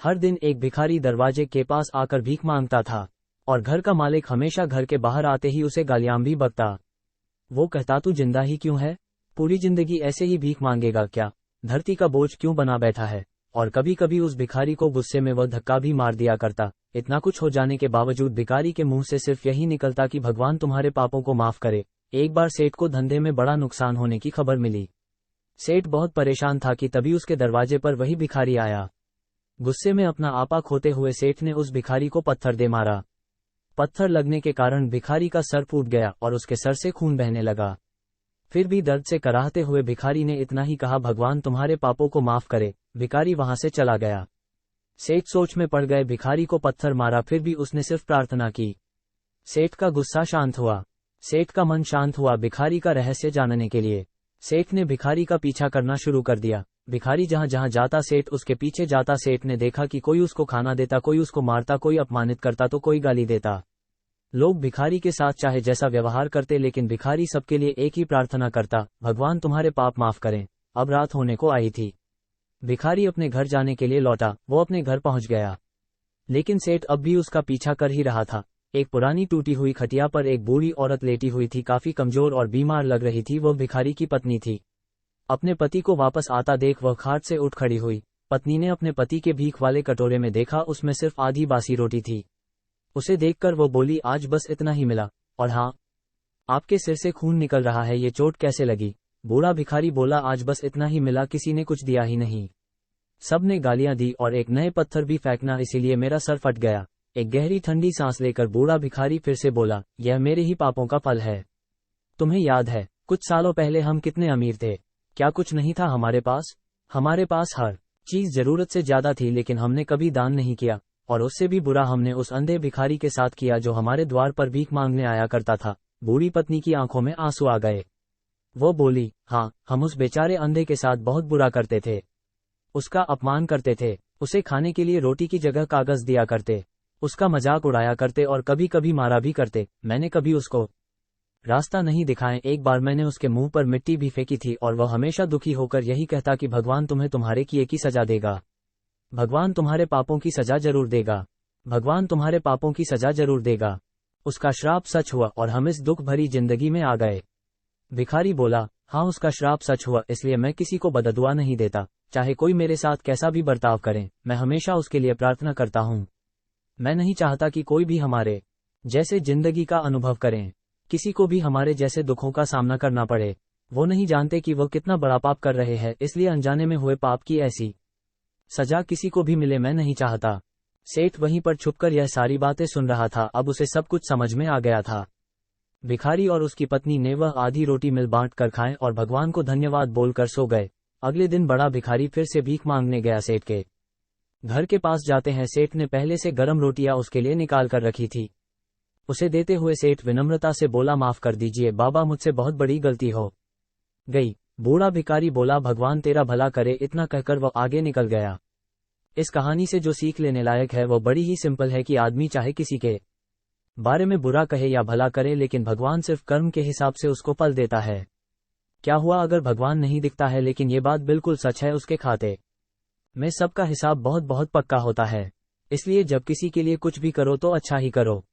हर दिन एक भिखारी दरवाजे के पास आकर भीख मांगता था, और घर का मालिक हमेशा घर के बाहर आते ही उसे गालियां भी बकता। वो कहता, तू जिंदा ही क्यों है? पूरी जिंदगी ऐसे ही भीख मांगेगा क्या? धरती का बोझ क्यों बना बैठा है? और कभी कभी उस भिखारी को गुस्से में वह धक्का भी मार दिया करता। इतना कुछ हो जाने के बावजूद भिखारी के मुंह से सिर्फ यही निकलता कि भगवान तुम्हारे पापों को माफ करे। एक बार सेठ को धंधे में बड़ा नुकसान होने की खबर मिली। सेठ बहुत परेशान था कि तभी उसके दरवाजे पर वही भिखारी आया। गुस्से में अपना आपा खोते हुए सेठ ने उस भिखारी को पत्थर दे मारा। पत्थर लगने के कारण भिखारी का सर फूट गया और उसके सर से खून बहने लगा। फिर भी दर्द से कराहते हुए भिखारी ने इतना ही कहा, भगवान तुम्हारे पापों को माफ करे। भिखारी वहां से चला गया। सेठ सोच में पड़ गए, भिखारी को पत्थर मारा फिर भी उसने सिर्फ प्रार्थना की। सेठ का गुस्सा शांत हुआ, सेठ का मन शांत हुआ भिखारी का रहस्य जानने के लिए। सेठ ने भिखारी का पीछा करना शुरू कर दिया। भिखारी जहां जहां जाता सेठ उसके पीछे जाता। सेठ ने देखा कि कोई उसको खाना देता, कोई उसको मारता, कोई अपमानित करता तो कोई गाली देता। लोग भिखारी के साथ चाहे जैसा व्यवहार करते, लेकिन भिखारी सबके लिए एक ही प्रार्थना करता, भगवान तुम्हारे पाप माफ करें। अब रात होने को आई थी। भिखारी अपने घर जाने के लिए लौटा। वो अपने घर पहुंच गया, लेकिन सेठ अब भी उसका पीछा कर ही रहा था। एक पुरानी टूटी हुई खटिया पर एक बूढ़ी औरत लेटी हुई थी, काफी कमजोर और बीमार लग रही थी। वह भिखारी की पत्नी थी। अपने पति को वापस आता देख वह खाट से उठ खड़ी हुई। पत्नी ने अपने पति के भीख वाले कटोरे में देखा, उसमें सिर्फ आधी बासी रोटी थी। उसे देखकर वो बोली, आज बस इतना ही मिला, और हाँ, आपके सिर से खून निकल रहा है, ये चोट कैसे लगी? बूढ़ा भिखारी बोला, आज बस इतना ही मिला, किसी ने कुछ दिया ही नहीं। सब ने गालियां दी और एक नए पत्थर भी फेंकना, इसीलिए मेरा सर फट गया। एक गहरी ठंडी सांस लेकर बूढ़ा भिखारी फिर से बोला, यह मेरे ही पापों का फल है। तुम्हें याद है कुछ सालों पहले हम कितने अमीर थे? क्या कुछ नहीं था हमारे पास? हमारे पास हर चीज जरूरत से ज्यादा थी, लेकिन हमने कभी दान नहीं किया। और उससे भी बुरा हमने उस अंधे भिखारी के साथ किया जो हमारे द्वार पर भीख मांगने आया करता था। बूढ़ी पत्नी की आंखों में आंसू आ गए। वो बोली, हाँ, हम उस बेचारे अंधे के साथ बहुत बुरा करते थे। उसका अपमान करते थे, उसे खाने के लिए रोटी की जगह कागज दिया करते, उसका मजाक उड़ाया करते और कभी कभी मारा भी करते। मैंने कभी उसको रास्ता नहीं दिखाए। एक बार मैंने उसके मुंह पर मिट्टी भी फेंकी थी और वह हमेशा दुखी होकर यही कहता कि भगवान तुम्हें तुम्हारे किए की सजा देगा। भगवान तुम्हारे पापों की सजा जरूर देगा। भगवान तुम्हारे पापों की सजा जरूर देगा। उसका श्राप सच हुआ और हम इस दुख भरी जिंदगी में आ गए। भिखारी बोला, हाँ, उसका श्राप सच हुआ, इसलिए मैं किसी को बददुआ नहीं देता। चाहे कोई मेरे साथ कैसा भी बर्ताव करे, मैं हमेशा उसके लिए प्रार्थना करता हूँ। मैं नहीं चाहता कि कोई भी हमारे जैसे जिंदगी का अनुभव करें, किसी को भी हमारे जैसे दुखों का सामना करना पड़े। वो नहीं जानते कि वो कितना बड़ा पाप कर रहे हैं, इसलिए अनजाने में हुए पाप की ऐसी सजा किसी को भी मिले, मैं नहीं चाहता। सेठ वहीं पर छुपकर यह सारी बातें सुन रहा था। अब उसे सब कुछ समझ में आ गया था। भिखारी और उसकी पत्नी ने वह आधी रोटी मिल बांट कर खाएं और भगवान को धन्यवाद बोलकर सो गए। अगले दिन बड़ा भिखारी फिर से भीख मांगने गया सेठ के घर के पास। जाते हैं सेठ ने पहले से गर्म रोटियां उसके लिए निकाल कर रखी थी। उसे देते हुए सेठ विनम्रता से बोला, माफ कर दीजिए बाबा, मुझसे बहुत बड़ी गलती हो गई। बूढ़ा भिखारी बोला, भगवान तेरा भला करे। इतना कहकर वह आगे निकल गया। इस कहानी से जो सीख लेने लायक है वो बड़ी ही सिंपल है कि आदमी चाहे किसी के बारे में बुरा कहे या भला करे, लेकिन भगवान सिर्फ कर्म के हिसाब से उसको फल देता है। क्या हुआ अगर भगवान नहीं दिखता है, लेकिन ये बात बिल्कुल सच है, उसके खाते में सबका हिसाब बहुत बहुत पक्का होता है। इसलिए जब किसी के लिए कुछ भी करो तो अच्छा ही करो।